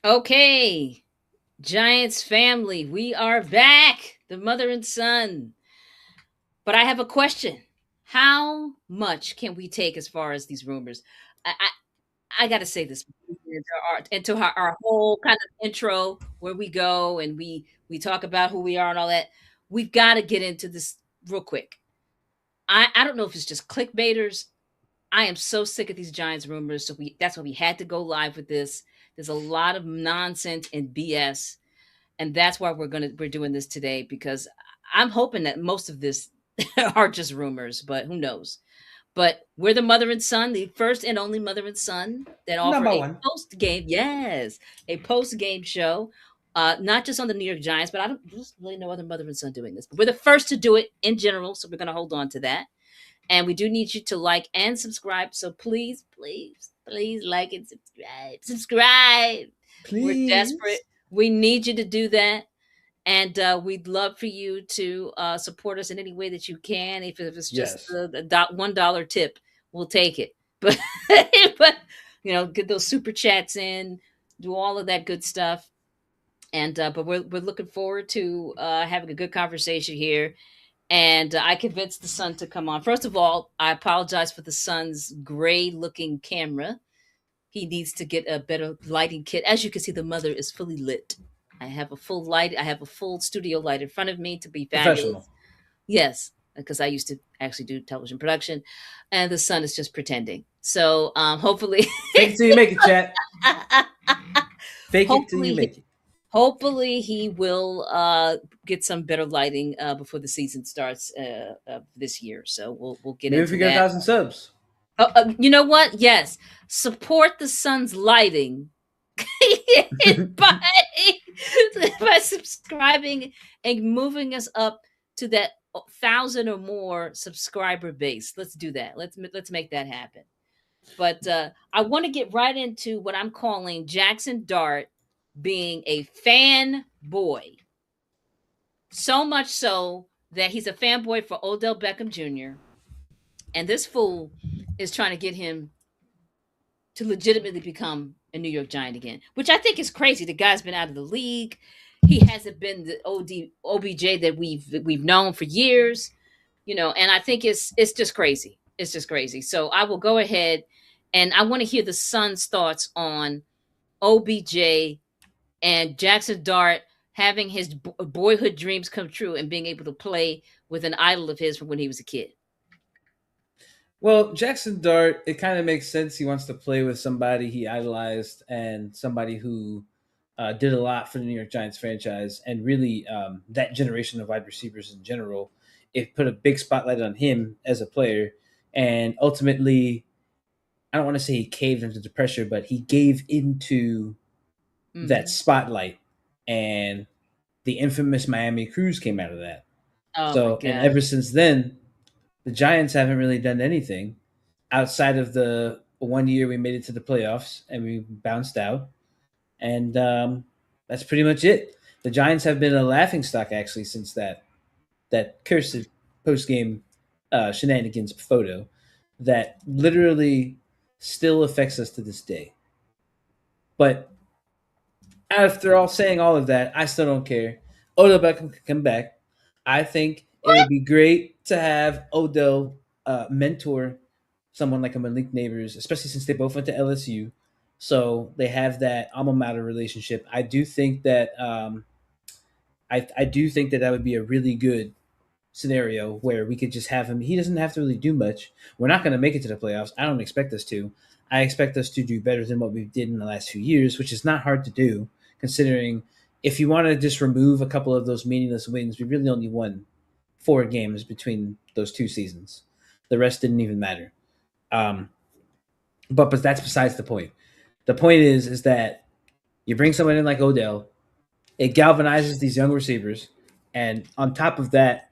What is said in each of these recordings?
Okay, Giants family, we are back, the mother and son. But I have a question. How much can we take as far as these rumors? I got to say this into our whole kind of intro where we go and we talk about who we are and all that. We've got to get into this real quick. I don't know if it's just clickbaiters. I am so sick of these Giants rumors. So that's why we had to go live with this. There's a lot of nonsense and BS, and that's why we're doing this today because I'm hoping that most of this are just rumors, but who knows? But we're the mother and son, the first and only mother and son that offer Number a one. post game, yes, a post game show. Not just on the New York Giants, but I don't there's really no other mother and son doing this. But we're the first to do it in general, so we're going to hold on to that. And we do need you to like and subscribe. So please, please, please like and subscribe. Subscribe. We're desperate. Please. We need you to do that. And we'd love for you to support us in any way that you can. If it's just Yes. the $1 tip, we'll take it. But but get those super chats in, do all of that good stuff. And but we're looking forward to having a good conversation here. And I convinced the son to come on. First of all, I apologize for the son's gray looking camera. He needs to get a better lighting kit. As you can see, the mother is fully lit. I have a full light. I have a full studio light in front of me to be Professional. fabulous. Yes, because I used to actually do television production, and the son is just pretending. So hopefully, Fake it till you make it, chat. Fake it till you hopefully, make it. hopefully he will get some better lighting before the season starts this year. So we'll get Maybe if into we get a that. thousand subs. You know what? Yes, support the sun's lighting by by subscribing and moving us up to that 1,000 or more subscriber base. Let's do that. Let's make that happen. But I want to get right into what I'm calling Jaxson Dart being a fan boy. So much so that he's a fanboy for Odell Beckham Jr. And this fool is trying to get him to legitimately become a New York Giant again, which I think is crazy. The guy's been out of the league. He hasn't been the OBJ that we've known for years, and I think it's just crazy. It's just crazy. So I will go ahead and I want to hear the son's thoughts on OBJ and Jaxson Dart having his boyhood dreams come true and being able to play with an idol of his from when he was a kid. Well, Jackson Dart, it kind of makes sense. He wants to play with somebody he idolized and somebody who did a lot for the New York Giants franchise and really that generation of wide receivers in general. It put a big spotlight on him as a player. And ultimately, I don't want to say he caved into the pressure, but he gave into that Hmm. spotlight. And the infamous Miami Cruise came out of that. Oh my So, and god. ever since then, the Giants haven't really done anything outside of the 1 year we made it to the playoffs and we bounced out, and that's pretty much it. The Giants have been a laughing stock actually since that cursed post game shenanigans photo that literally still affects us to this day. But after all saying all of that, I still don't care. Odell Beckham can come back. I think it would be great to have Odell mentor someone like a Malik Neighbors, especially since they both went to LSU. So they have that alma mater relationship. I do think that that would be a really good scenario where we could just have him. He doesn't have to really do much. We're not going to make it to the playoffs. I don't expect us to. I expect us to do better than what we did in the last few years, which is not hard to do, considering if you want to just remove a couple of those meaningless wins, we really only won 4 games between those 2 seasons. The rest didn't even matter. Um, but that's besides the point. The point is that you bring someone in like Odell, it galvanizes these young receivers, and on top of that,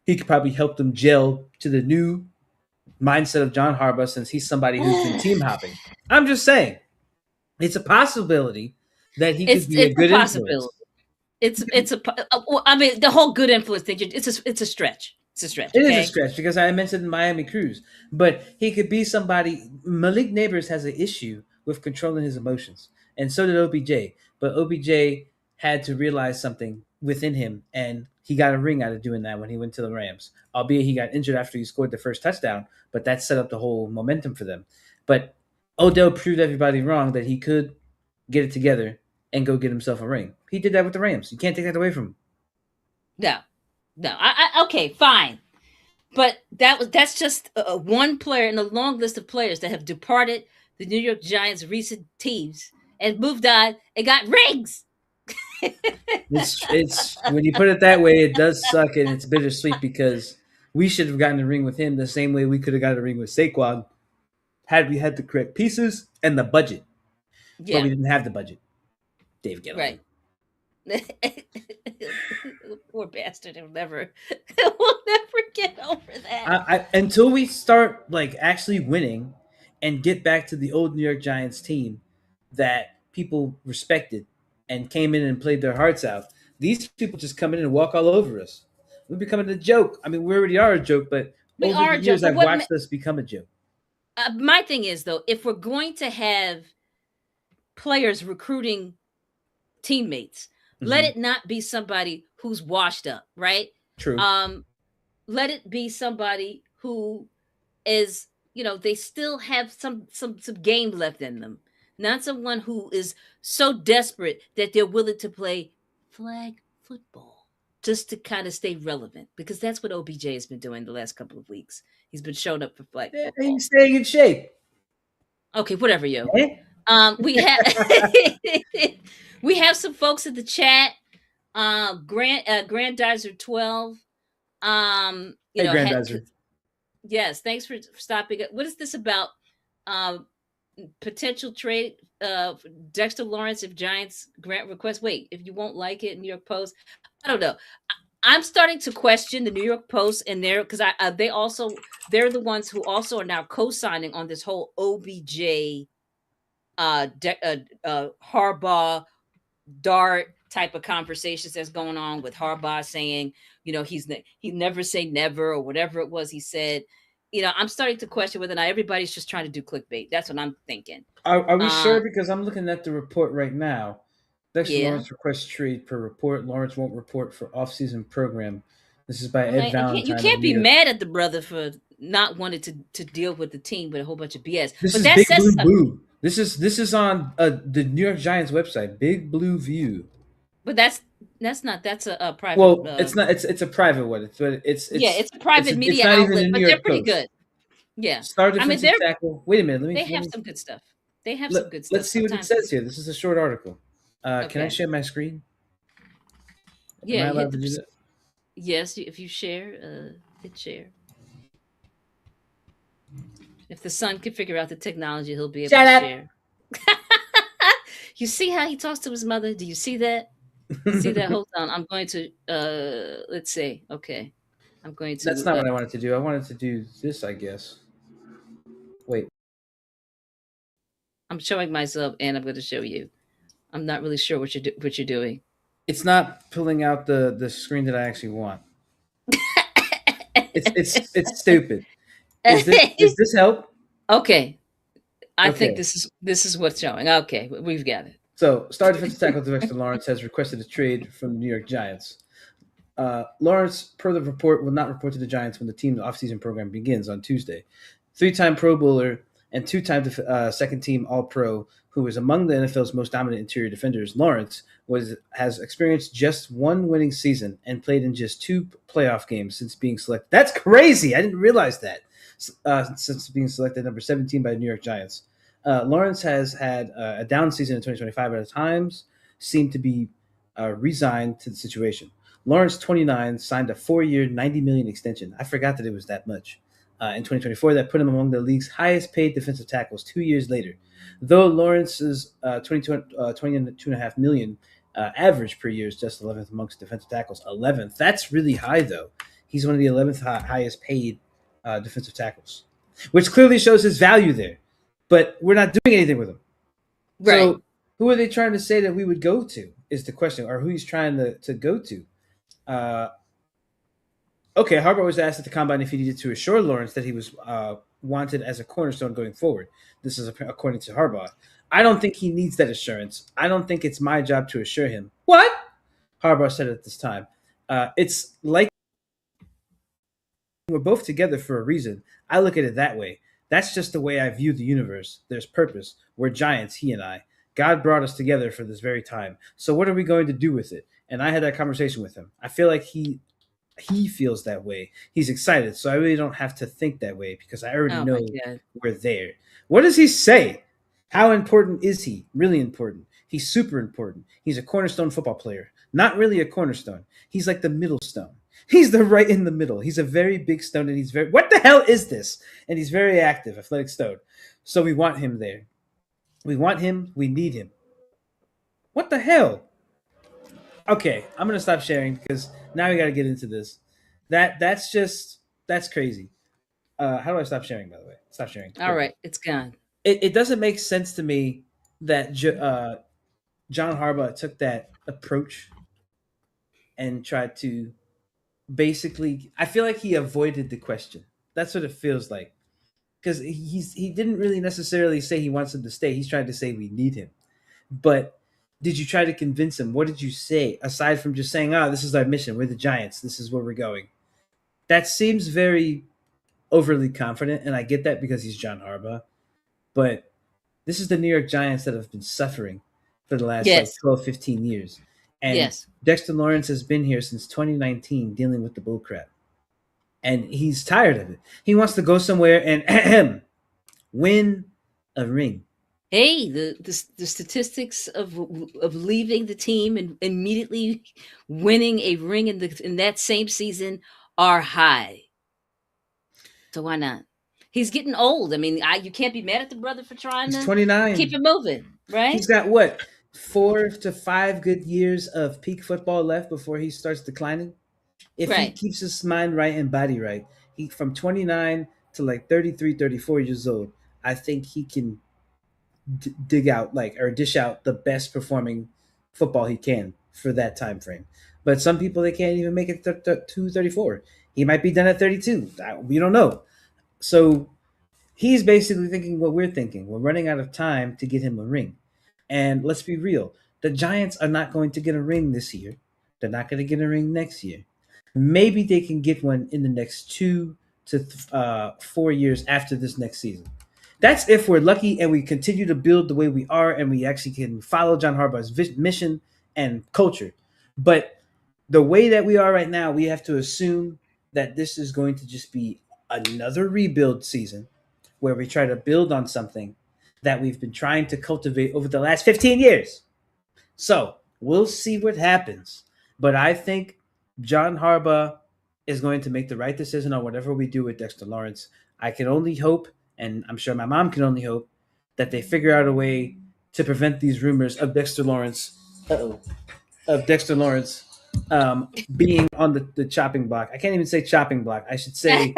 he could probably help them gel to the new mindset of John Harbaugh since he's somebody who's been team hopping. I'm just saying, it's a possibility that he could be a It's a good influence. possibility. Well, I mean, the whole good influence thing. It's a stretch. It's a stretch. It is a Okay. stretch because I mentioned Miami Cruz, but he could be somebody. Malik Neighbors has an issue with controlling his emotions, and so did OBJ. but OBJ had to realize something within him, and he got a ring out of doing that when he went to the Rams. Albeit he got injured after he scored the first touchdown, but that set up the whole momentum for them. But Odell proved everybody wrong that he could get it together and go get himself a ring. He did that with the Rams. You can't take that away from him. No, no. Okay, fine. But that's just one player in a long list of players that have departed the New York Giants' recent teams and moved on and got rings. It's when you put it that way, it does suck and it's bittersweet because we should have gotten a ring with him the same way we could have got a ring with Saquon had we had the correct pieces and the budget. But we Yeah, didn't have the budget. Dave Gettleman. right. Poor bastard. Will never get over that. Until we start like actually winning and get back to the old New York Giants team that people respected and came in and played their hearts out. These people just come in and walk all over us. We're becoming a joke. I mean, we already are a joke, but We over are the a joke. years, But I've watched us become a joke. my thing is though, if we're going to have players recruiting teammates, let Mhm. it not be somebody who's washed up, right? True. Let it be somebody who is, they still have some game left in them, not someone who is so desperate that they're willing to play flag football just to kind of stay relevant, because that's what OBJ has been doing the last couple of weeks. He's been showing up for flag Yeah, football. he's staying in shape. Okay, whatever, yo. Eh? We have we have some folks in the chat. Grandizer 12. Hey, Had Grandizer. yes, thanks for stopping. What is this about? Um, Potential trade Dexter Lawrence if Giants grant request. Wait, if you won't like it, New York Post. I don't know. I'm starting to question the New York Post and their, because they're the ones who also are now co-signing on this whole OBJ Harbaugh Dart type of conversations that's going on, with Harbaugh saying, he never say never, or whatever it was he said. I'm starting to question whether or not everybody's just trying to do clickbait. That's what I'm thinking. Are we Um, sure? Because I'm looking at the report right now. Dexter yeah. Lawrence requests trade per report. Lawrence won't report for off-season program. This is by Well, Ed you Valentine of can't New be York. mad at the brother for not wanting to deal with the team with a whole bunch of BS. This But is that Big says Blue something. Blue. This is on the New York Giants website. Big Blue View. But that's a private. Well, it's not. It's a private one. Yeah, it's a it's private media not even outlet, the New but they're York pretty Post. good. Yeah, Star I mean defensive they're tackle. Wait a minute. they have some good stuff. They have some good stuff. let's see what it Sometimes says it's here. This is a short article. Can I okay. share my screen? Am Yeah, I hit allowed to the do that? yes. If you share, hit share. If the son can figure out the technology, he'll be able to Shut up. share. You see how he talks to his mother? Do you see that? See that? Hold on. I'm going to let's see. Okay. I'm going That's to not what I wanted to do. I wanted to do this, I guess. Wait. I'm showing myself and I'm going to show you. I'm not really sure what you're doing. It's not pulling out the screen that I actually want. It's stupid. Is this help? Okay. I think Okay. this is what's showing. Okay, we've got it. So, star defensive tackle Dexter Lawrence has requested a trade from the New York Giants. Lawrence, per the report, will not report to the Giants when the team's offseason program begins on Tuesday. Three-time Pro Bowler and two-time second-team All-Pro, who is among the NFL's most dominant interior defenders, Lawrence has experienced just one winning season and played in just two playoff games since being selected. That's crazy! I didn't realize that. Since being selected number 17 by the New York Giants. Lawrence has had a down season in 2025, but at times seemed to be resigned to the situation. Lawrence, 29, signed a 4-year, $90 million extension. I forgot that it was that much. In 2024, that put him among the league's highest-paid defensive tackles 2 years later. Though Lawrence's $22.5 million average per year is just 11th amongst defensive tackles. 11th. That's really high, though. He's one of the 11th highest-paid defensive tackles, which clearly shows his value there. But we're not doing anything with him. Right. So who are they trying to say that we would go to is the question, or who he's trying to go to. Uh, Okay, Harbaugh was asked at the combine if he needed to assure Lawrence that he was wanted as a cornerstone going forward. This is according to Harbaugh. I don't think he needs that assurance. I don't think it's my job to assure him. What? Harbaugh said at this time. It's like we're both together for a reason. I look at it that way. That's just the way I view the universe. There's purpose. We're giants, he and I. God brought us together for this very time. So what are we going to do with it? And I had that conversation with him. I feel like he feels that way. He's excited, so I really don't have to think that way because I already Oh my know God. we're there. What does he say? How important is he? Really important. He's super important. He's a cornerstone football player. Not really a cornerstone. He's like the middle stone. He's the right in the middle. He's a very big stone, and he's very. What the hell is this? And he's very active, athletic stone. So we want him there. We want him. We need him. What the hell? Okay, I'm gonna stop sharing because now we got to get into this. That's crazy. How do I stop sharing? By the way, stop sharing. All There we go. right, it's gone. It doesn't make sense to me that John Harbaugh took that approach and tried to basically. I feel like he avoided the question. That's what it feels like because he didn't really necessarily say he wants him to stay. He's trying to say we need him. But did you try to convince him? What did you say aside from just saying, "Ah, this is our mission. We're the Giants. This is where we're going." That seems very overly confident, and I get that because he's John Harbaugh. But this is the New York Giants that have been suffering for the last like Yes, 12, 15 years. And yes. Dexter Lawrence has been here since 2019 dealing with the bullcrap. And he's tired of it. He wants to go somewhere and win a ring. Hey, the statistics of leaving the team and immediately winning a ring in that same season are high. So why not? He's getting old. I mean, you can't be mad at the brother for trying He's to keep 29. it moving, right? He's got what? 4 to 5 good years of peak football left before he starts declining. If he Right. keeps his mind right and body right, he from 29 to like 33, 34 years old, I think he can dig out like or dish out the best performing football he can for that time frame. But some people they can't even make it to 34. He might be done at 32. We don't know. So he's basically thinking what we're thinking. We're running out of time to get him a ring. And let's be real, the Giants are not going to get a ring this year. They're not going to get a ring next year. Maybe they can get one in the next 2 to 4 years after this next season. That's if we're lucky and we continue to build the way we are and we actually can follow John Harbaugh's mission and culture. But the way that we are right now, we have to assume that this is going to just be another rebuild season where we try to build on something that we've been trying to cultivate over the last 15 years. So we'll see what happens. But I think John Harbaugh is going to make the right decision on whatever we do with Dexter Lawrence. I can only hope, and I'm sure my mom can only hope, that they figure out a way to prevent these rumors of Dexter Lawrence. Of Dexter Lawrence being on the chopping block. I can't even say chopping block. I should say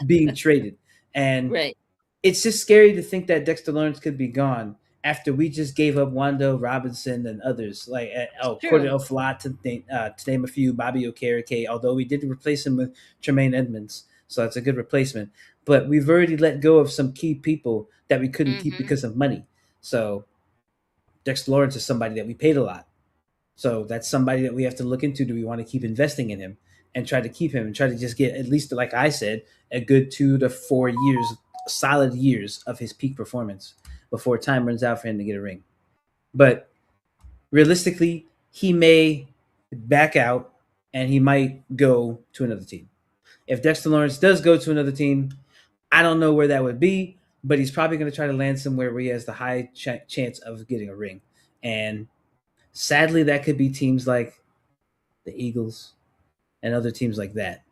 being traded. And Right. it's just scary to think that Dexter Lawrence could be gone after we just gave up Wando Robinson and others like True. Cordell Flott to name a few, Bobby Okereke, although we did replace him with Tremaine Edmonds, so that's a good replacement. But we've already let go of some key people that we couldn't keep Hmm. because of money. So Dexter Lawrence is somebody that we paid a lot. So that's somebody that we have to look into. Do we want to keep investing in him and try to keep him and try to just get at least, like I said, a good 2 to 4 years, solid years of his peak performance before time runs out for him to get a ring. But realistically, he may back out and he might go to another team. If Dexter Lawrence does go to another team, I don't know where that would be, but he's probably going to try to land somewhere where he has the high chance of getting a ring. And sadly, that could be teams like the Eagles and other teams like that.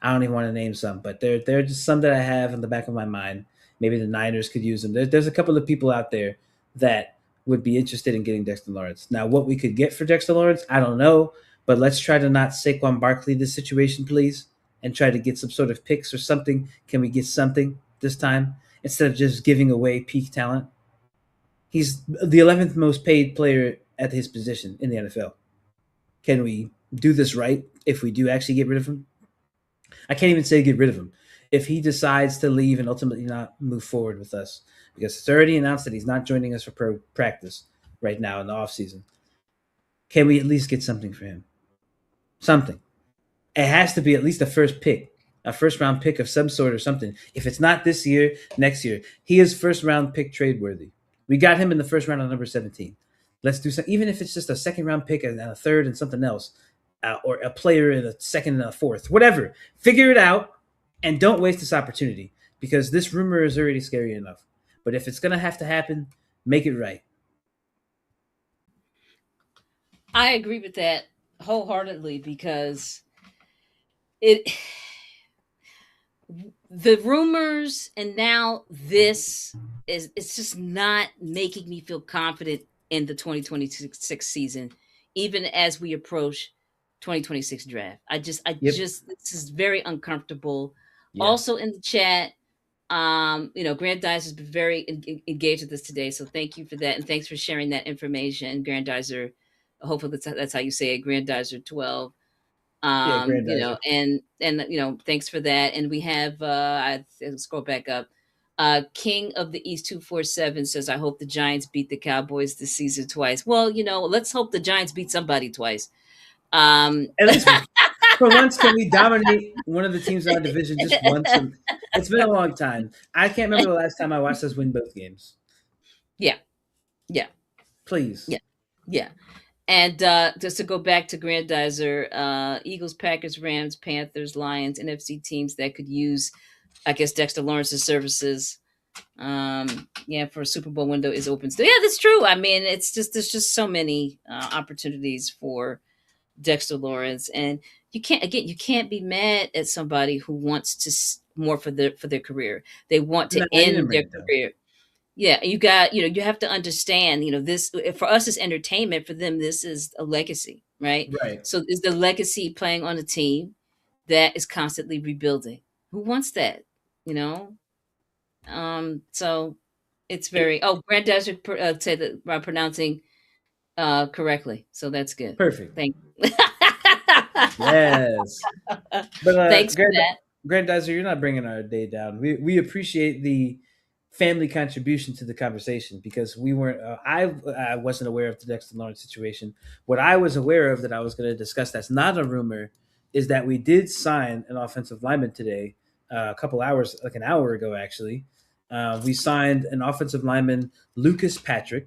I don't even want to name some, but there are just some that I have in the back of my mind. Maybe the Niners could use them. There's a couple of people out there that would be interested in getting Dexter Lawrence. Now, what we could get for Dexter Lawrence, I don't know, but let's try to not Saquon Barkley this situation, please, and try to get some sort of picks or something. Can we get something this time instead of just giving away peak talent? He's the 11th most paid player at his position in the NFL. Can we do this right if we do actually get rid of him? I can't even say get rid of him. If he decides to leave and ultimately not move forward with us, because it's already announced that he's not joining us for pro practice right now in the off season, can we at least get something for him? Something. It has to be at least a first pick, a first round pick of some sort or something. If it's not this year, next year. He is first round pick trade worthy. We got him in the first round on number 17. Let's do something, even if it's just a second round pick and a third and something else, or a player in a second and a fourth, whatever. Figure it out and don't waste this opportunity because this rumor is already scary enough. But if it's going to have to happen, make it right. I agree with that wholeheartedly because it the rumors and now this is it's just not making me feel confident in the 2026 season even as we approach 2026 draft. Yep. This is very uncomfortable. Yeah. Also in the chat, Grandizer has been very engaged with this today, so thank you for that, and thanks for sharing that information, Grandizer. Hopefully that's how you say it, Grandizer 12. Yeah, Grandizer. Thanks for that. And we have I'll scroll back up. King of the East 247 says, I hope the Giants beat the Cowboys this season twice. Well, let's hope the Giants beat somebody twice. At least for once, can we dominate one of the teams in our division just once? And it's been a long time. I can't remember the last time I watched us win both games. Yeah, yeah, Please. yeah, yeah. And just to go back to Grandizer, Eagles, Packers, Rams, Panthers, Lions, NFC teams that could use, I guess, Dexter Lawrence's services. For a Super Bowl window is open still. Yeah, that's true. I mean, there's just so many opportunities for Dexter Lawrence, and you can't be mad at somebody who wants more for their career. They want to No, you didn't end bring their it down. career. Yeah, you have to understand, this for us is entertainment, for them this is a legacy, right? Right. So is the legacy playing on a team that is constantly rebuilding. Who wants that? You know? So it's very Grand Desert said that I'm pronouncing correctly. So that's good. Perfect. Thank you. Yes. But Thanks for that. Grandizer, you're not bringing our day down. We appreciate the family contribution to the conversation because we weren't. I wasn't aware of the Dexter Lawrence situation. What I was aware of that I was going to discuss that's not a rumor is that we did sign an offensive lineman today, a couple hours, like an hour ago, actually. We signed an offensive lineman, Lucas Patrick,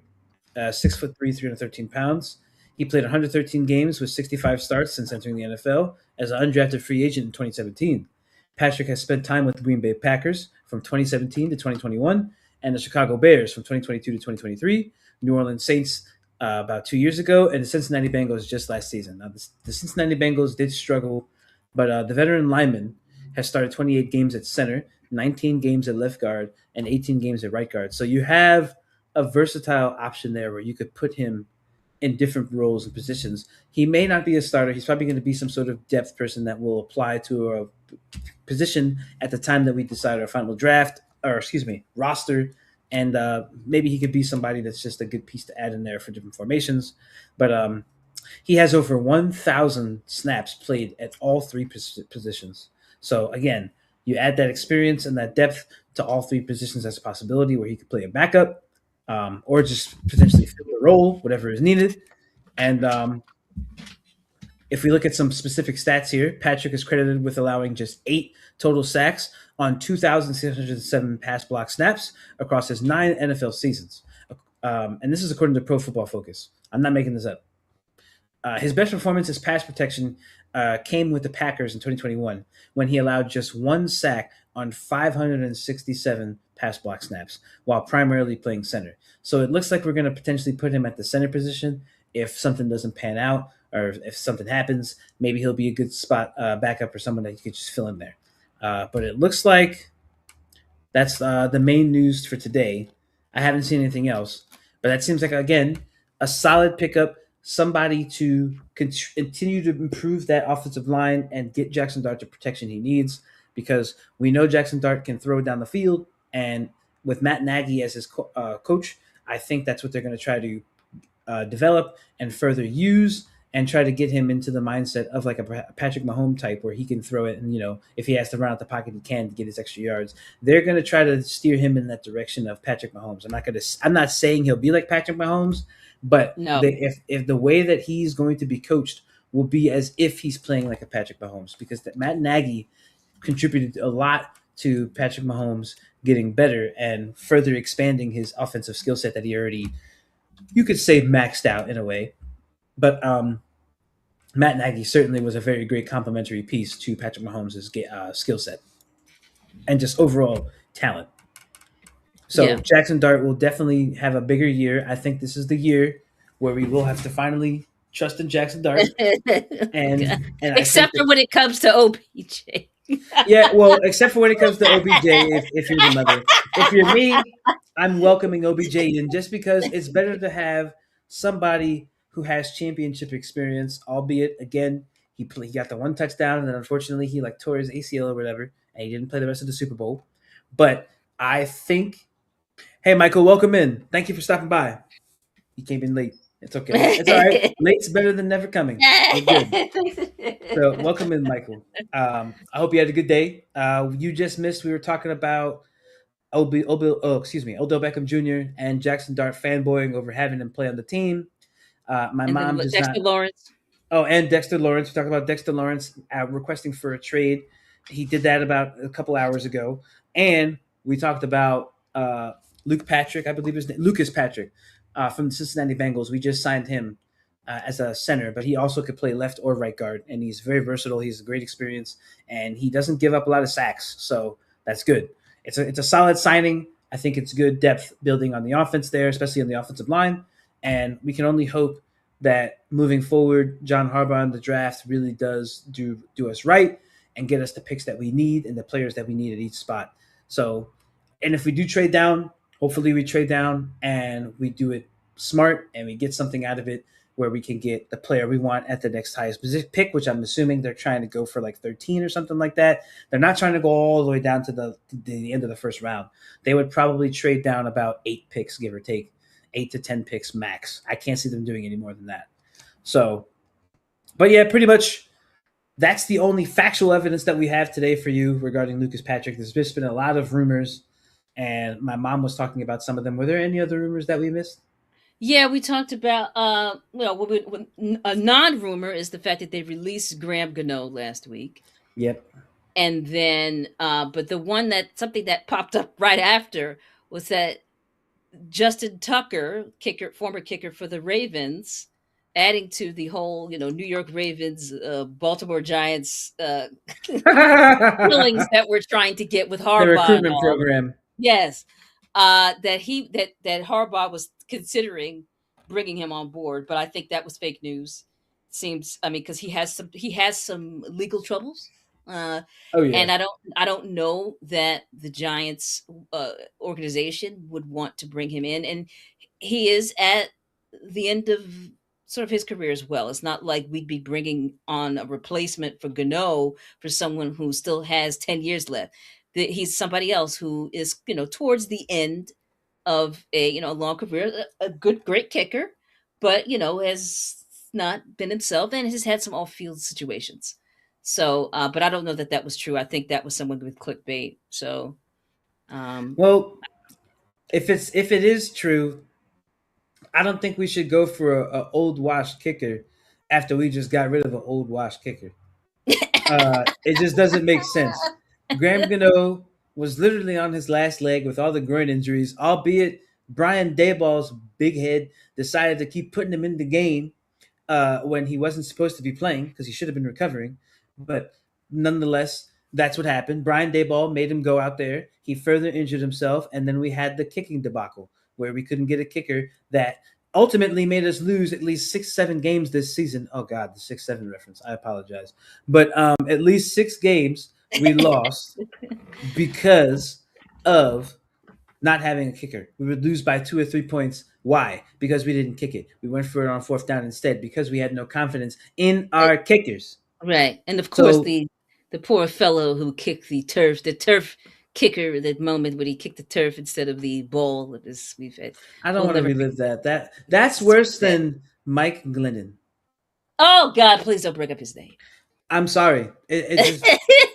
6'3", 313 pounds. He played 113 games with 65 starts since entering the NFL as an undrafted free agent in 2017. Patrick has spent time with the Green Bay Packers from 2017 to 2021 and the Chicago Bears from 2022 to 2023, New Orleans Saints about 2 years ago, and the Cincinnati Bengals just last season. Now, the Cincinnati Bengals did struggle, but the veteran lineman has started 28 games at center, 19 games at left guard, and 18 games at right guard. So you have a versatile option there where you could put him in different roles and positions. He may not be a starter. He's probably going to be some sort of depth person that will apply to a position at the time that we decide our final draft, or excuse me, roster. And maybe he could be somebody that's just a good piece to add in there for different formations. But he has over 1,000 snaps played at all three positions. So again, you add that experience and that depth to all three positions as a possibility where he could play a backup or just potentially fill the role, whatever is needed. And if we look at some specific stats here, Patrick is credited with allowing just 8 total sacks on 2,607 pass block snaps across his 9 NFL seasons. And this is according to Pro Football Focus. I'm not making this up. His best performance as pass protection came with the Packers in 2021 when he allowed just 1 sack on 567 pass block snaps while primarily playing center. So it looks like we're going to potentially put him at the center position if something doesn't pan out or if something happens. Maybe he'll be a good spot backup or someone that you could just fill in there. But it looks like that's the main news for today. I haven't seen anything else, but that seems like, again, a solid pickup, somebody to continue to improve that offensive line and get Jaxson Dart the protection he needs, because we know Jaxson Dart can throw down the field. And with Matt Nagy as his coach, I think that's what they're going to try to develop and further use. and try to get him into the mindset of like a Patrick Mahomes type where he can throw it and, if he has to run out the pocket, he can to get his extra yards. They're going to try to steer him in that direction of Patrick Mahomes. I'm not saying he'll be like Patrick Mahomes, but No. if the way that he's going to be coached will be as if he's playing like a Patrick Mahomes, because Matt Nagy contributed a lot to Patrick Mahomes getting better and further expanding his offensive skill set that he already, you could say, maxed out in a way. But Matt Nagy certainly was a very great complementary piece to Patrick Mahomes' skill set and just overall talent. So Yeah. Jaxson Dart will definitely have a bigger year. I think this is the year where we will have to finally trust in Jaxson Dart, and I think Except for that, when it comes to OBJ. yeah, well, except for when it comes to OBJ, if you're the mother, if you're me, I'm welcoming OBJ in just because it's better to have somebody who has championship experience. Albeit, again, he got the one touchdown, and then unfortunately he like tore his ACL or whatever, and he didn't play the rest of the Super Bowl. But I think, hey, Michael, welcome in. Thank you for stopping by. You came in late. It's okay. It's all right. Late's better than never coming. We're good. So, welcome in, Michael. I hope you had a good day. You just missed. We were talking about Odell Beckham Jr. and Jaxson Dart fanboying over having him play on the team. My And then mom what, does Dexter not. Lawrence? Oh, and Dexter Lawrence. We talked about Dexter Lawrence requesting for a trade. He did that about a couple hours ago, and we talked about Luke Patrick. I believe his name Lucas Patrick from the Cincinnati Bengals. We just signed him as a center, but he also could play left or right guard, and he's very versatile. He's a great experience, and he doesn't give up a lot of sacks, so that's good. It's a solid signing. I think it's good depth building on the offense there, especially on the offensive line, and we can only hope that moving forward, John Harbaugh in the draft really does do us right and get us the picks that we need and the players that we need at each spot. So, and if we do trade down, hopefully we trade down and we do it smart and we get something out of it where we can get the player we want at the next highest pick, which I'm assuming they're trying to go for like 13 or something like that. They're not trying to go all the way down to the end of the first round. They would probably trade down about 8 picks, give or take, 8 to 10 picks max. I can't see them doing any more than that. So, but yeah, pretty much that's the only factual evidence that we have today for you regarding Lucas Patrick. There's just been a lot of rumors, and my mom was talking about some of them. Were there any other rumors that we missed? Yeah, we talked about a non-rumor is the fact that they released Graham Gano last week. Yep. And then but the one that something that popped up right after was that Justin Tucker, former kicker for the Ravens, adding to the whole, New York Ravens, Baltimore Giants killings that we're trying to get with The Harbaugh and recruitment all. program. Yes, that Harbaugh was considering bringing him on board, but I think that was fake news. Seems, I mean, because he has some legal troubles, Oh yeah. and I don't know that the Giants organization would want to bring him in, and he is at the end of sort of his career as well. It's not like we'd be bringing on a replacement for Gano for someone who still has 10 years left. He's somebody else who is, towards the end of a long career, a good, great kicker, but, has not been himself and has had some off-field situations. So, but I don't know that that was true. I think that was someone with clickbait. So, Well, if it is true, I don't think we should go for a old washed kicker after we just got rid of an old washed kicker. It just doesn't make sense. Graham Gano was literally on his last leg with all the groin injuries, albeit Brian Dayball's big head decided to keep putting him in the game when he wasn't supposed to be playing because he should have been recovering. But nonetheless, that's what happened. Brian Dayball made him go out there. He further injured himself, and then we had the kicking debacle where we couldn't get a kicker that ultimately made us lose at least 6-7 games this season. Oh God, the 6-7 reference. I apologize, but at least 6 games we lost because of not having a kicker. We would lose by 2 or 3 points. Why? Because we didn't kick it. We went for it on fourth down instead because we had no confidence in our kickers. right, and of course So the poor fellow who kicked the turf kicker, that moment when he kicked the turf instead of the ball. It was I don't we'll want to never relive that. That's it's worse bad. than Mike Glennon. Oh God, please don't bring up his name. I'm sorry. It just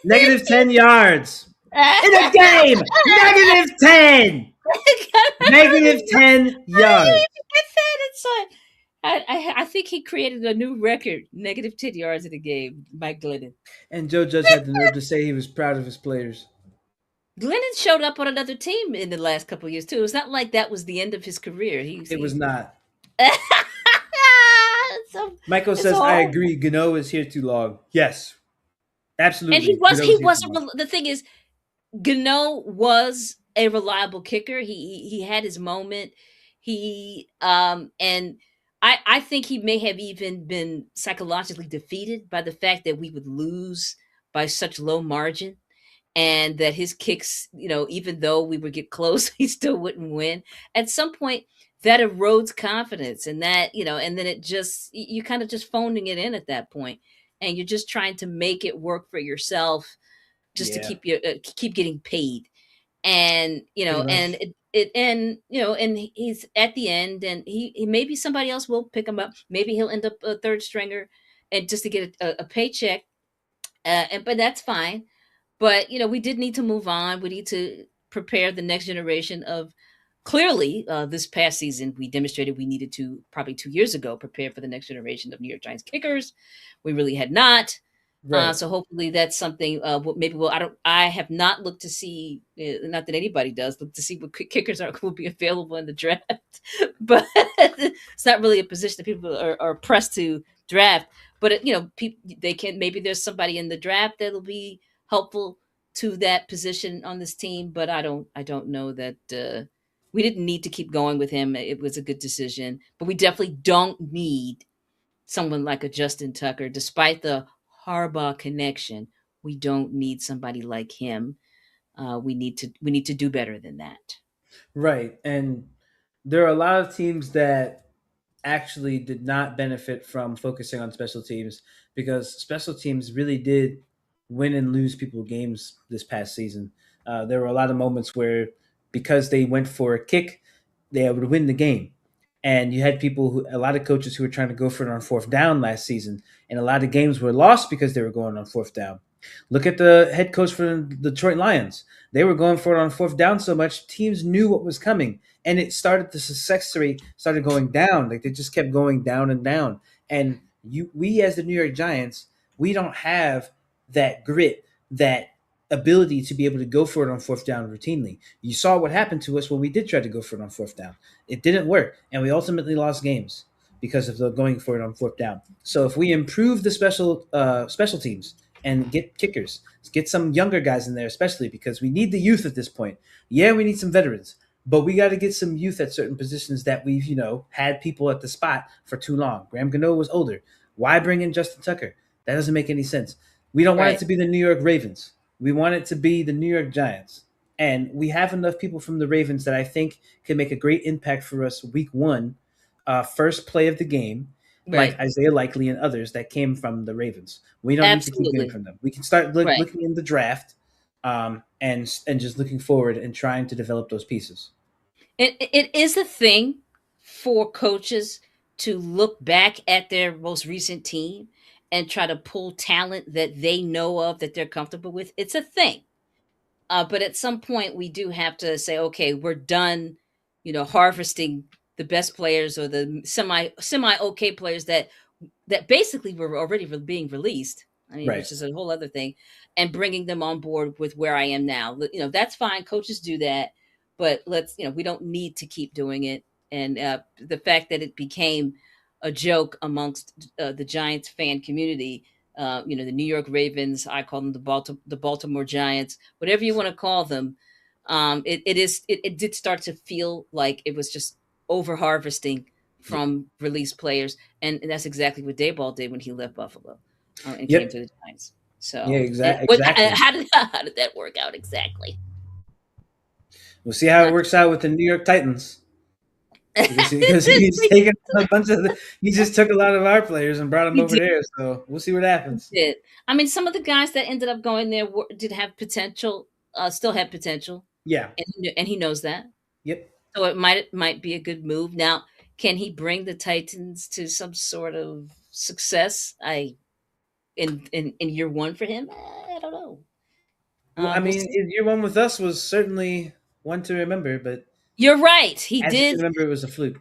negative 10 yards in a game. Negative 10. Negative 10 yards. I think he created a new record, -10 yards in a game. Mike Glennon. And Joe Judge had the nerve to say he was proud of his players. Glennon showed up on another team in the last couple of years too. It's not like that was the end of his career. It was not. so, Michael it's says, I all. agree. Gano is here too long. Yes, And absolutely. Gano he is here was too long. the thing is, Gano was a reliable kicker. He had his moment. He and I think he may have even been psychologically defeated by the fact that we would lose by such low margin, and that his kicks, even though we would get close, he still wouldn't win. At some point, that erodes confidence, and and then it just you kind of just phoning it in at that point, and you're just trying to make it work for yourself, just to Yeah, keep getting paid. And pretty and much. and he's at the end, and he maybe somebody else will pick him up, maybe he'll end up a third stringer, and just to get a paycheck, and but that's fine. But we did need to move on. We need to prepare the next generation of. Clearly, this past season, we demonstrated we needed to, probably 2 years ago, prepare for the next generation of New York Giants kickers. We really had not. Right. So hopefully that's something. Maybe we'll. I don't. I have not looked to see. Not that anybody does look to see what kickers will be available in the draft, but it's not really a position that people are pressed to draft. But people, they can, maybe there's somebody in the draft that'll be helpful to that position on this team. But I don't know that we didn't need to keep going with him. It was a good decision, but we definitely don't need someone like a Justin Tucker, despite the Harbaugh connection. We don't need somebody like him. We need to do better than that. Right. And there are a lot of teams that actually did not benefit from focusing on special teams because special teams really did win and lose people games this past season. There were a lot of moments where, because they went for a kick, they would win the game. And you had a lot of coaches who were trying to go for it on fourth down last season, and a lot of games were lost because they were going on fourth down. Look at the head coach for the Detroit Lions. They were going for it on fourth down so much, teams knew what was coming, and the success rate started going down. Like they just kept going down and down. And we as the New York Giants, we don't have that grit, that ability to be able to go for it on fourth down routinely. You saw what happened to us when we did try to go for it on fourth down. It didn't work, and we ultimately lost games because of the going for it on fourth down. So if we improve the special teams and get kickers, get some younger guys in there, especially because we need the youth at this point. Yeah, we need some veterans, but we got to get some youth at certain positions that we've had people at the spot for too long. Graham Gano was older. Why bring in Justin Tucker? That doesn't make any sense. We don't want it Right. to be the New York Ravens. We want it to be the New York Giants. And we have enough people from the Ravens that I think can make a great impact for us week one, first play of the game, like Right. Isaiah Likely and others that came from the Ravens. We don't need to keep getting Absolutely. from them. We can start Right. looking in the draft, and just looking forward and trying to develop those pieces. It is a thing for coaches to look back at their most recent team and try to pull talent that they know of, that they're comfortable with. It's a thing. But at some point, we do have to say, okay, we're done, harvesting the best players, or the semi okay players that basically were already being released. I mean, Right. which is a whole other thing, and bringing them on board with where I am now. That's fine. Coaches do that, but we don't need to keep doing it. And the fact that it became a joke amongst the Giants fan community, the New York Ravens, I call them the Baltimore Giants, whatever you want to call them. It did start to feel like it was just over harvesting Yeah. from released players, and that's exactly what Dayball did when he left Buffalo, and came Yep. to the Giants. Yeah. So, and Exactly. how did that work out exactly? We'll see how it Not works out with the New York Titans because he's taken a bunch of he just took a lot of our players and brought them he over did. there. So we'll see what He happens. did. I mean, some of the guys that ended up going there did have potential. Still had potential, Yeah. and he knows that. Yep. So it might be a good move. Now, can he bring the Titans to some sort of success. In year one for him, I don't know. Well, I We'll mean, see. year one with us was certainly one to remember, but You're right. He as you did. remember, it was a fluke.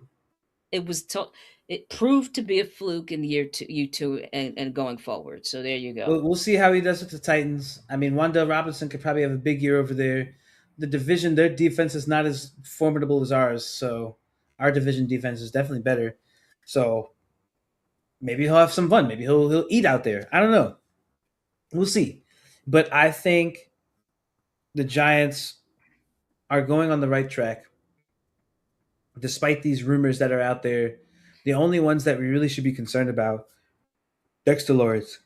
It was to, it proved to be a fluke in year two and going forward. So there you go. We'll see how he does with the Titans. I mean, Wanda Robinson could probably have a big year over there. The division, their defense is not as formidable as ours, so our division defense is definitely better. So maybe he'll have some fun. Maybe he'll eat out there. I don't know. We'll see. But I think the Giants are going on the right track, despite these rumors that are out there. The only ones that we really should be concerned about, Dexter Lawrence.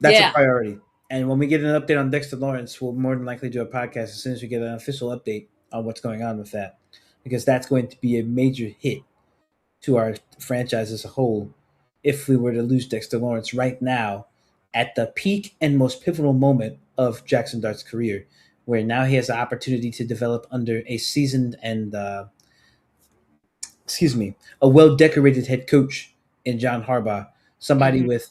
That's a Yeah. priority. And when we get an update on Dexter Lawrence, we'll more than likely do a podcast as soon as we get an official update on what's going on with that, because that's going to be a major hit to our franchise as a whole if we were to lose Dexter Lawrence right now at the peak and most pivotal moment of Jaxson Dart's career, where now he has the opportunity to develop under a seasoned and a well decorated head coach in John Harbaugh, somebody Hmm. with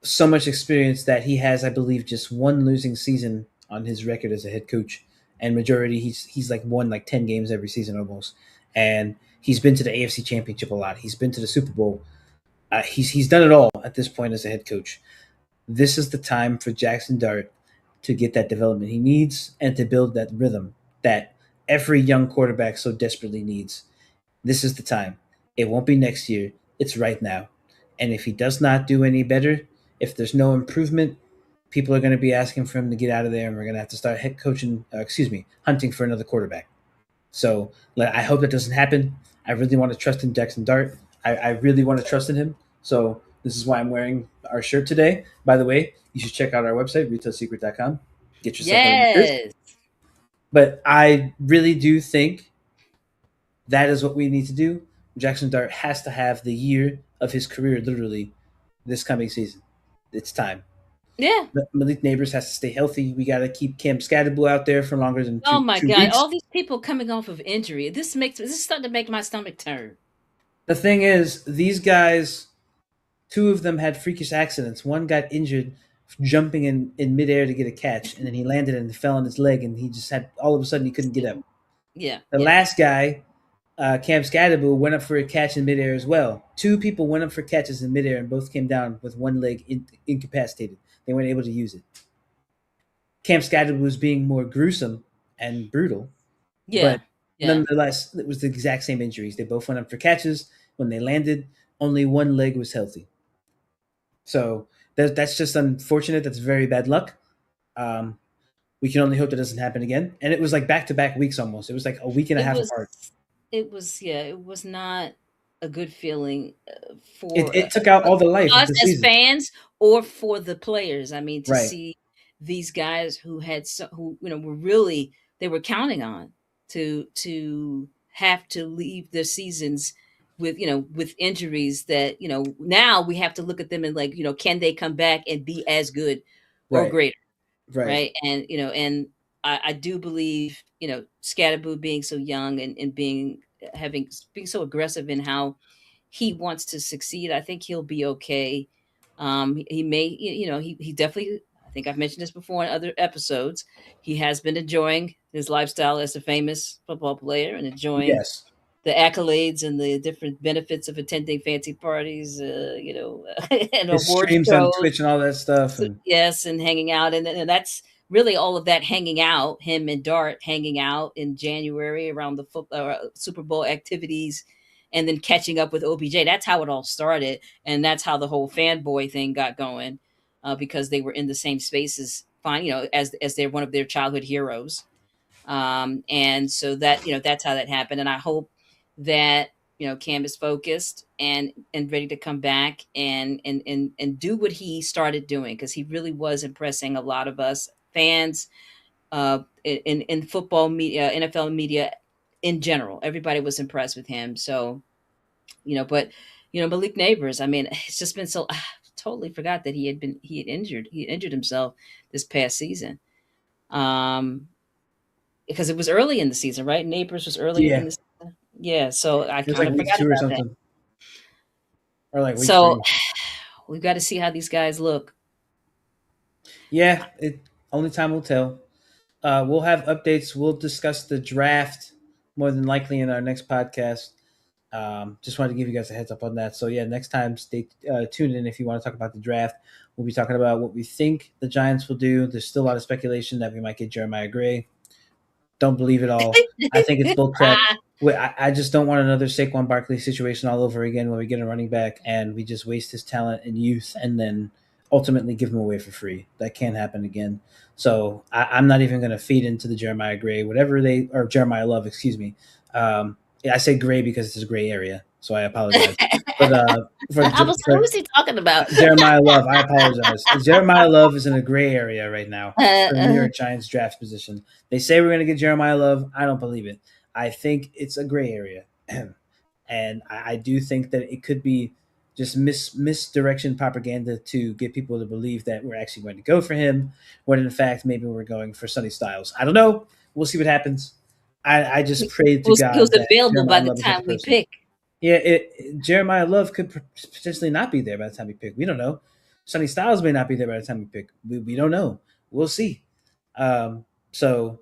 so much experience that he has, I believe, just one losing season on his record as a head coach, and majority he's like won like 10 games every season almost, and he's been to the AFC Championship a lot. He's been to the Super Bowl. He's done it all at this point as a head coach. This is the time for Jaxson Dart to get that development he needs and to build that rhythm that every young quarterback so desperately needs. This is the time. It won't be next year. It's right now. And if he does not do any better, if there's no improvement, people are going to be asking for him to get out of there, and we're going to have to start head coaching. Hunting for another quarterback. So I hope that doesn't happen. I really want to trust in Jaxson Dart. I really want to trust in him. So this is why I'm wearing our shirt today. By the way, you should check out our website, retailsecret.com. Get yourself one of these shirts. Yes. But I really do think that is what we need to do. Jaxson Dart has to have the year of his career, literally, this coming season. It's time. Yeah. Malik Neighbors has to stay healthy. We got to keep Cam Scatterbull out there for longer than Oh two, my two God! weeks. All these people coming off of injury. This is starting to make my stomach turn. The thing is, these guys, two of them had freakish accidents. One got injured jumping in midair to get a catch, and then he landed and fell on his leg, and he just had all of a sudden he couldn't get up. Yeah. The Yeah. last guy, Cam Scatterbull, went up for a catch in midair as well. Two people went up for catches in midair, and both came down with one leg incapacitated. They weren't able to use it. Cam Scatterbull was being more gruesome and brutal, Yeah. but Yeah. nonetheless, it was the exact same injuries. They both went up for catches. When they landed, only one leg was healthy. So that's just unfortunate. That's very bad luck. Um, we can only hope that doesn't happen again. And it was like back to back weeks almost. It was like a week and a It half was. apart. It was. Yeah. It was not a good feeling It, for it took out all the life of us the as season. fans or for the players. I mean, to Right. see these guys who were really they were counting on to have to leave their seasons with with injuries that now we have to look at them and like can they come back and be as good or Right. greater, Right. right? And and I do believe Scatterboo being so young and being so aggressive in how he wants to succeed. I think he'll be okay. He may, he definitely. I think I've mentioned this before in other episodes. He has been enjoying his lifestyle as a famous football player and enjoying Yes. the accolades and the different benefits of attending fancy parties, and His award streams on shows. Twitch and all that stuff. So, And yes, and hanging out, and that's really all of that hanging out. Him and Dart hanging out in January around the Super Bowl activities, and then catching up with OBJ. That's how it all started, and that's how the whole fanboy thing got going, because they were in the same spaces. Fine, as they're one of their childhood heroes, and so that's how that happened. And I hope that Cam is focused and ready to come back and do what he started doing, because he really was impressing a lot of us fans, in football media, NFL media in general. Everybody was impressed with him. So but Malik Neighbors, I mean, it's just been so totally forgot that he had injured himself this past season. Um, because it was early in the season, right? Neighbors was early yeah, in the season. Yeah, so I it was kind like of week forgot two or about that. something, or like week So three. we've got to see how these guys look. Yeah, it only time will tell. We'll have updates. We'll discuss the draft more than likely in our next podcast. Just wanted to give you guys a heads up on that. So yeah, next time stay tuned in if you want to talk about the draft. We'll be talking about what we think the Giants will do. There's still a lot of speculation that we might get Jeremiah Gray. Don't believe it all. I think it's bull crap. Ah, I just don't want another Saquon Barkley situation all over again where we get a running back and we just waste his talent and youth and then ultimately give him away for free. That can't happen again. So I'm not even going to feed into the Jeremiah Gray, whatever they, or Jeremiah Love, excuse me. I say gray because it's a gray area, so I apologize. But I was like, who's he talking about? Jeremiah Love, I apologize. Jeremiah Love is in a gray area right now for the New uh, York Giants draft position. They say we're going to get Jeremiah Love. I don't believe it. I think it's a gray area. And I do think that it could be just misdirection propaganda to get people to believe that we're actually going to go for him, when in fact maybe we're going for Sonny Styles. I don't know. We'll see what happens. I just pray to he was God that available by Jeremiah the Love is not the time we person. pick. Yeah, Jeremiah Love could potentially not be there by the time we pick. We don't know. Sonny Styles may not be there by the time we pick. We don't know. We'll see. So,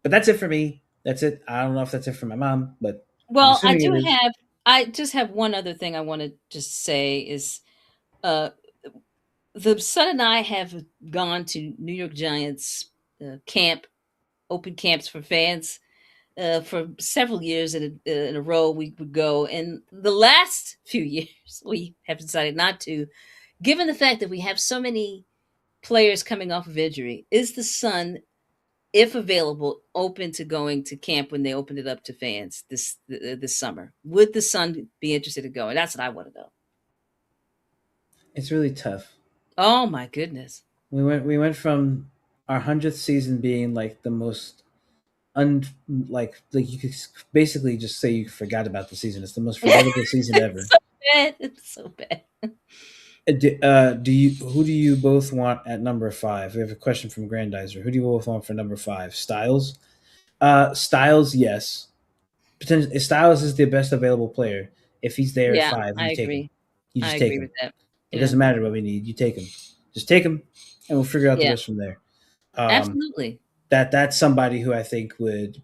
but that's it for me. That's it. I don't know if that's it for my mom, but I'm Well, assuming it is. I just have one other thing I want to just say is uh the son and I have gone to New York Giants camp, open camps for fans for several years in a row. We would go, and the last few years we have decided not to, given the fact that we have so many players coming off of injury. Is the son, if available, open to going to camp when they open it up to fans this summer? Would the son be interested in going? That's what I want to know. It's really tough. Oh my goodness. We went from our 100th season being like the most like you could basically just say you forgot about the season. It's the most forgettable season It's ever. so bad. It's so bad. Do you who do you both want at number 5? We have a question from Grandizer. Who do you both want for number 5? Styles. Styles, yes. Potentially, Styles is the best available player. If he's there at Yeah, 5, I you take him. agree. You I just take agree him. with that. It Yeah. doesn't matter what we need. You take him. Just take him, and we'll figure out the Yeah. rest from there. Um, Absolutely. that's somebody who I think would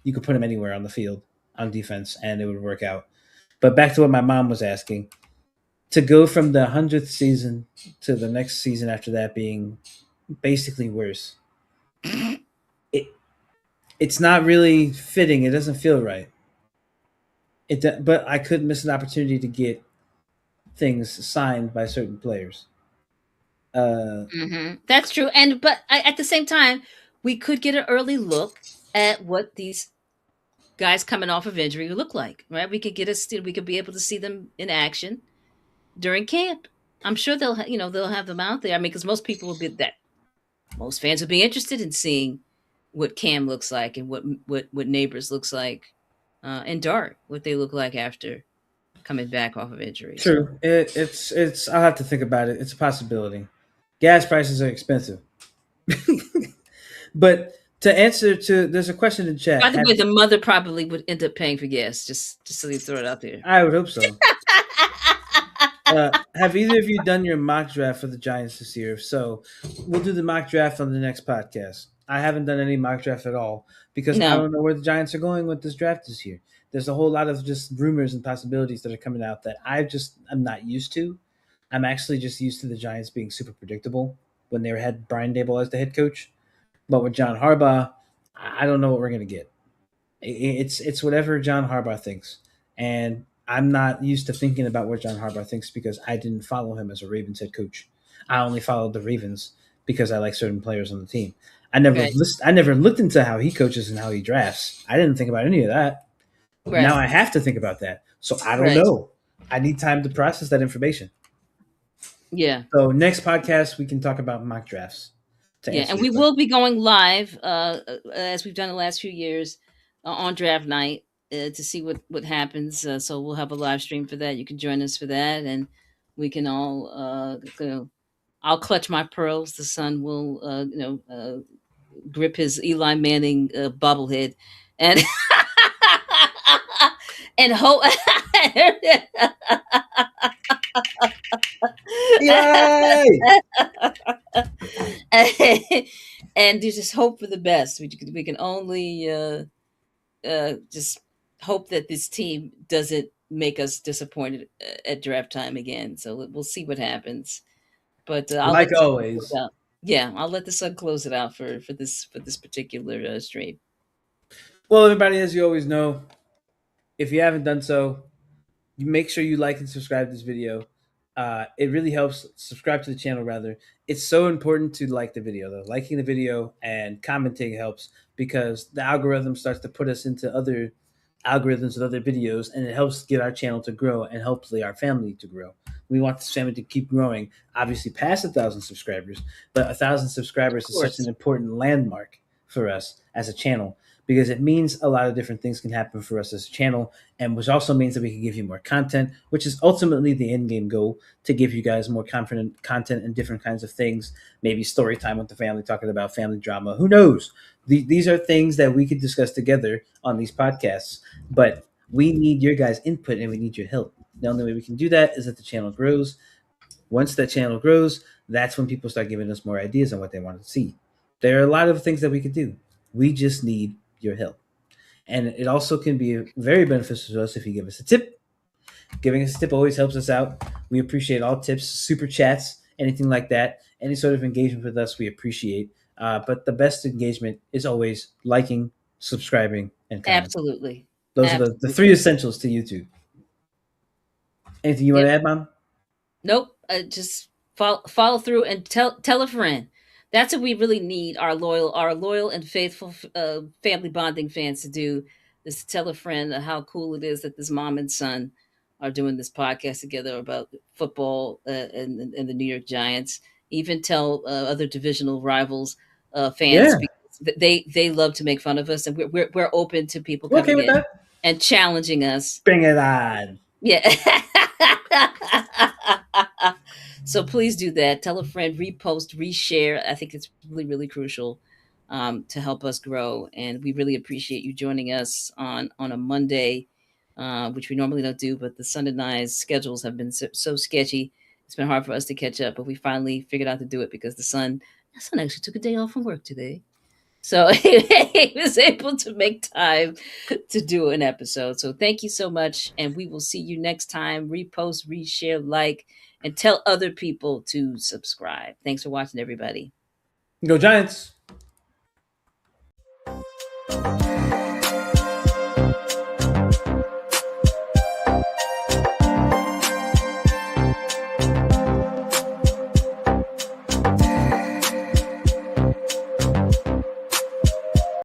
you could put him anywhere on the field on defense, and it would work out. But back to what my mom was asking, to go from the 100th season to the next season after that being basically worse, it it's not really fitting. It doesn't feel right. But I could miss an opportunity to get things signed by certain players. That's true. And but at the same time, we could get an early look at what these guys coming off of injury look like, right? We could be able to see them in action during camp. I'm sure they'll have them out there. I mean, because most fans would be interested in seeing what Cam looks like and what Neighbors looks like, and Dart, what they look like after coming back off of injury. So True. It's. I'll have to think about it. It's a possibility. Gas prices are expensive, but to answer to there's a question in chat. by the way, the mother probably would end up paying for gas. Just so you throw it out there. I would hope so. Have either of you done your mock draft for the Giants this year? If so, we'll do the mock draft on the next podcast. I haven't done any mock draft at all because I No. don't know where the Giants are going with this draft this year. There's a whole lot of just rumors and possibilities that are coming out that I'm not used to. I'm actually just used to the Giants being super predictable when they had Brian Dable as the head coach. But with John Harbaugh, I don't know what we're gonna get. It's whatever John Harbaugh thinks, and I'm not used to thinking about what John Harbaugh thinks because I didn't follow him as a Ravens head coach. I only followed the Ravens because I like certain players on the team. Right. I never looked into how he coaches and how he drafts. I didn't think about any of that. Now Right. I have to think about that. So I don't Right. know. I need time to process that information. Yeah. So next podcast we can talk about mock drafts to Yeah. answer And your we question. will be going live, as we've done the last few years, on draft night, to see what happens. So we'll have a live stream for that. You can join us for that, and we can all I'll clutch my pearls. The son will grip his Eli Manning bobblehead, and and hope Yay! And you just hope for the best. We can only just hope that this team doesn't make us disappointed at draft time again. So we'll see what happens. But I'll Like let the sun close always. out. Yeah, I'll let the sun close it out for this particular stream. Well, everybody, as you always know, if you haven't done so, you make sure you like and subscribe to this video. It really helps. Subscribe to the channel, rather. It's so important to like the video, though. Liking the video and commenting helps because the algorithm starts to put us into other algorithms with other videos, and it helps get our channel to grow and hopefully our family to grow. We want this family to keep growing, obviously past 1,000 subscribers, but 1,000 subscribers Of is such an course. important landmark for us as a channel because it means a lot of different things can happen for us as a channel, and which also means that we can give you more content, which is ultimately the end game goal, to give you guys more confident content and different kinds of things. Maybe story time with the family, talking about family drama. Who knows? These are things that we could discuss together on these podcasts, but we need your guys' input and we need your help. The only way we can do that is that the channel grows. Once that channel grows, that's when people start giving us more ideas on what they want to see. There are a lot of things that we could do. We just need your help. And it also can be very beneficial to us if you give us a tip. Giving us a tip always helps us out. We appreciate all tips, super chats, anything like that. Any sort of engagement with us, we appreciate. But the best engagement is always liking, subscribing, and commenting. Absolutely. Those are the three Absolutely. essentials to YouTube. Anything you want Yep. to add, Mom? Nope. Just follow through and tell a friend. That's what we really need our loyal and faithful family bonding fans to do, is to tell a friend how cool it is that this mom and son are doing this podcast together about football and the New York Giants. Even tell other divisional rivals fans, Yeah, because they love to make fun of us, and we're open to people we're okay coming with in that. and challenging us. Bring it on. Yeah. So please do that. Tell a friend, repost, reshare. I think it's really, really crucial to help us grow. And we really appreciate you joining us on a Monday, which we normally don't do. But the Sun and I's schedules have been so sketchy. It's been hard for us to catch up, but we finally figured out to do it because the son actually took a day off from work today. So he was able to make time to do an episode. So thank you so much. And we will see you next time. Repost, reshare, like, and tell other people to subscribe. Thanks for watching, everybody. Go Giants.